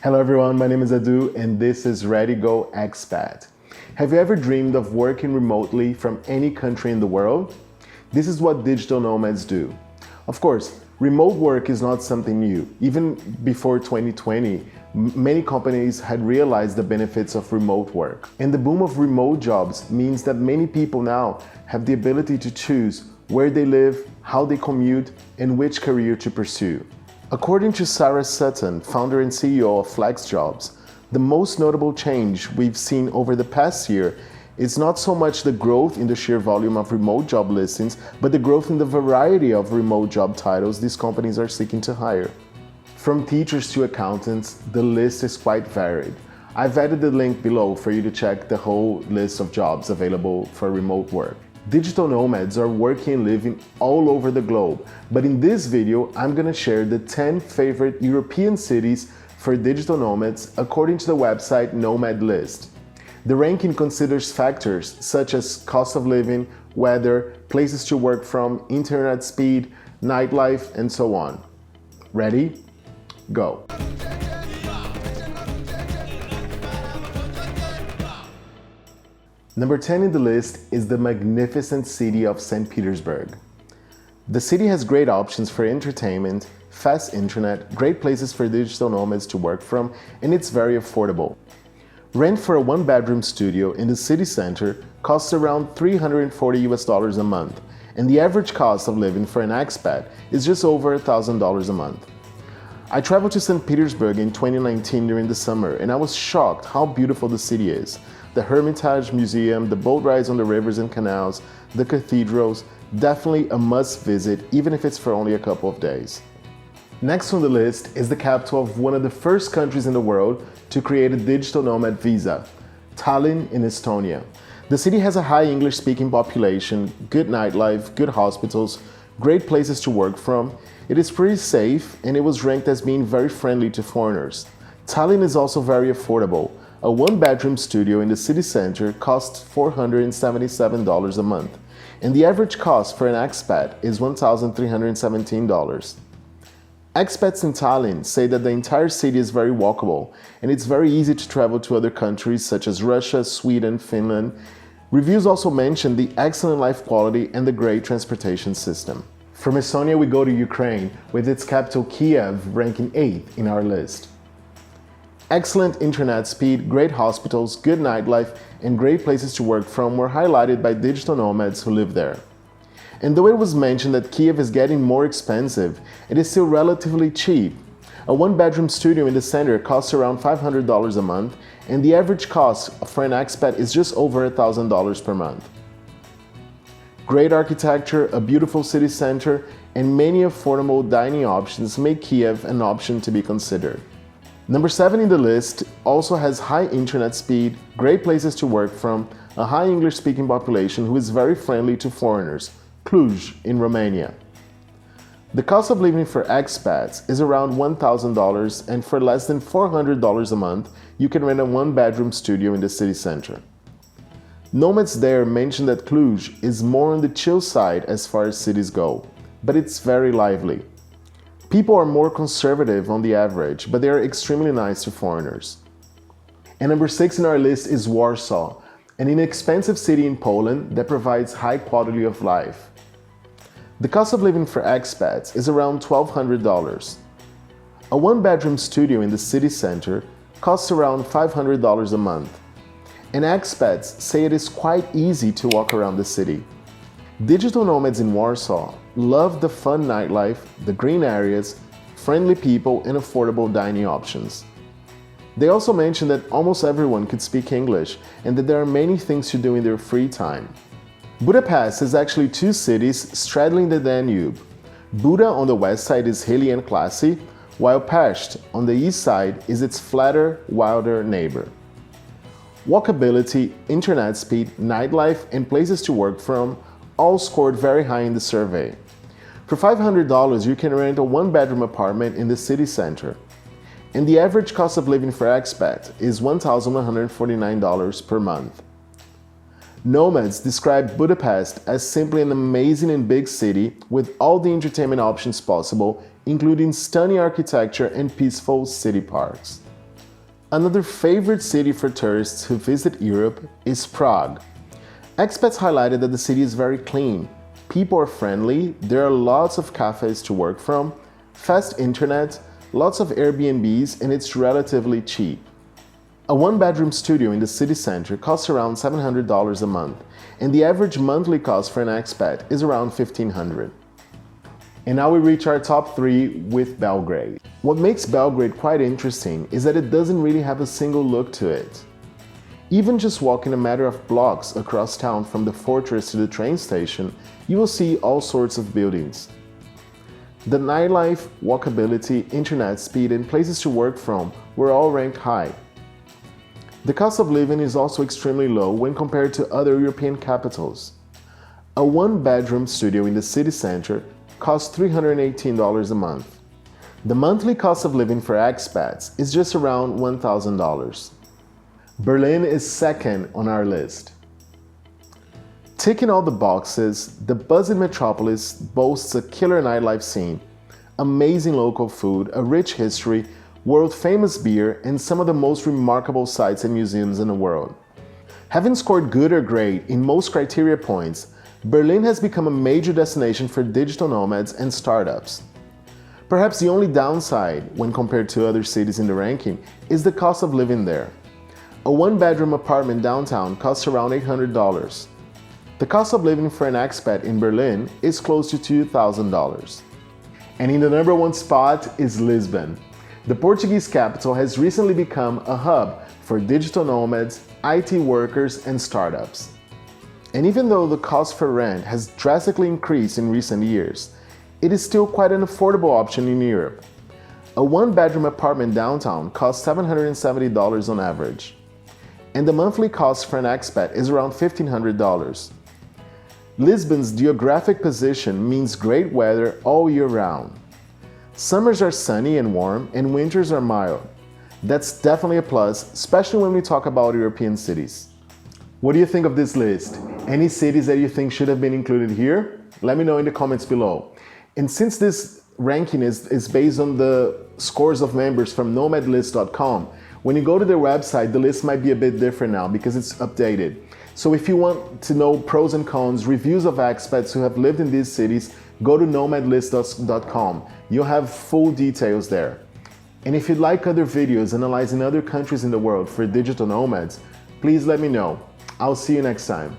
Hello everyone, my name is Adu and this is Ready Go Expat. Have you ever dreamed of working remotely from any country in the world? This is what digital nomads do. Of course, remote work is not something new. Even before 2020, many companies had realized the benefits of remote work. And the boom of remote jobs means that many people now have the ability to choose where they live, how they commute, and which career to pursue. According to Sarah Sutton, founder and CEO of FlexJobs, the most notable change we've seen over the past year is not so much the growth in the sheer volume of remote job listings, but the growth in the variety of remote job titles these companies are seeking to hire. From teachers to accountants, the list is quite varied. I've added the link below for you to check the whole list of jobs available for remote work. Digital nomads are working and living all over the globe, but in this video, I'm gonna share the 10 favorite European cities for digital nomads according to the website Nomad List. The ranking considers factors such as cost of living, weather, places to work from, internet speed, nightlife, and so on. Ready? Go. Number 10 in the list is the magnificent city of St. Petersburg. The city has great options for entertainment, fast internet, great places for digital nomads to work from, and it's very affordable. Rent for a one-bedroom studio in the city center costs around $340 a month, and the average cost of living for an expat is just over $1,000 a month. I traveled to St. Petersburg in 2019 during the summer, and I was shocked how beautiful the city is. The Hermitage Museum, the boat rides on the rivers and canals, the cathedrals, definitely a must visit even if it's for only a couple of days. Next on the list is the capital of one of the first countries in the world to create a digital nomad visa, Tallinn in Estonia. The city has a high English-speaking population, good nightlife, good hospitals, great places to work from. It is pretty safe and it was ranked as being very friendly to foreigners. Tallinn is also very affordable. A one-bedroom studio in the city center costs $477 a month, and the average cost for an expat is $1,317. Expats in Tallinn say that the entire city is very walkable, and it's very easy to travel to other countries such as Russia, Sweden, Finland. Reviews also mention the excellent life quality and the great transportation system. From Estonia we go to Ukraine, with its capital Kiev ranking 8th in our list. Excellent internet speed, great hospitals, good nightlife, and great places to work from were highlighted by digital nomads who live there. And though it was mentioned that Kiev is getting more expensive, it is still relatively cheap. A one-bedroom studio in the center costs around $500 a month, and the average cost for an expat is just over $1,000 per month. Great architecture, a beautiful city center, and many affordable dining options make Kiev an option to be considered. Number 7 in the list also has high internet speed, great places to work from, a high English-speaking population who is very friendly to foreigners, Cluj in Romania. The cost of living for expats is around $1,000, and for less than $400 a month, you can rent a one-bedroom studio in the city center. Nomads there mention that Cluj is more on the chill side as far as cities go, but it's very lively. People are more conservative on the average, but they are extremely nice to foreigners. And number 6 in our list is Warsaw, an inexpensive city in Poland that provides high quality of life. The cost of living for expats is around $1,200. A one-bedroom studio in the city center costs around $500 a month. And expats say it is quite easy to walk around the city. Digital nomads in Warsaw love the fun nightlife, the green areas, friendly people, and affordable dining options. They also mention that almost everyone could speak English and that there are many things to do in their free time. Budapest is actually two cities straddling the Danube. Buda on the west side is hilly and classy, while Pest on the east side is its flatter, wilder neighbor. Walkability, internet speed, nightlife, and places to work from all scored very high in the survey. For $500, you can rent a one-bedroom apartment in the city center. And the average cost of living for expat is $1,149 per month. Nomads describe Budapest as simply an amazing and big city with all the entertainment options possible, including stunning architecture and peaceful city parks. Another favorite city for tourists who visit Europe is Prague. Expats highlighted that the city is very clean. People are friendly, there are lots of cafes to work from, fast internet, lots of Airbnbs, and it's relatively cheap. A one-bedroom studio in the city center costs around $700 a month, and the average monthly cost for an expat is around $1,500. And now we reach our top 3 with Belgrade. What makes Belgrade quite interesting is that it doesn't really have a single look to it. Even just walking a matter of blocks across town from the fortress to the train station, you will see all sorts of buildings. The nightlife, walkability, internet speed, and places to work from were all ranked high. The cost of living is also extremely low when compared to other European capitals. A one-bedroom studio in the city center costs $318 a month. The monthly cost of living for expats is just around $1,000. Berlin is second on our list. Ticking all the boxes, the buzzing metropolis boasts a killer nightlife scene, amazing local food, a rich history, world-famous beer, and some of the most remarkable sites and museums in the world. Having scored good or great in most criteria points, Berlin has become a major destination for digital nomads and startups. Perhaps the only downside, when compared to other cities in the ranking, is the cost of living there. A one-bedroom apartment downtown costs around $800. The cost of living for an expat in Berlin is close to $2,000. And in the number 1 spot is Lisbon. The Portuguese capital has recently become a hub for digital nomads, IT workers, and startups. And even though the cost for rent has drastically increased in recent years, it is still quite an affordable option in Europe. A one-bedroom apartment downtown costs $770 on average, and the monthly cost for an expat is around $1,500. Lisbon's geographic position means great weather all year round. Summers are sunny and warm, and winters are mild. That's definitely a plus, especially when we talk about European cities. What do you think of this list? Any cities that you think should have been included here? Let me know in the comments below. And since this ranking is based on the scores of members from nomadlist.com, when you go to their website, the list might be a bit different now because it's updated. So if you want to know pros and cons, reviews of expats who have lived in these cities, go to nomadlist.com. You'll have full details there. And if you'd like other videos analyzing other countries in the world for digital nomads, please let me know. I'll see you next time.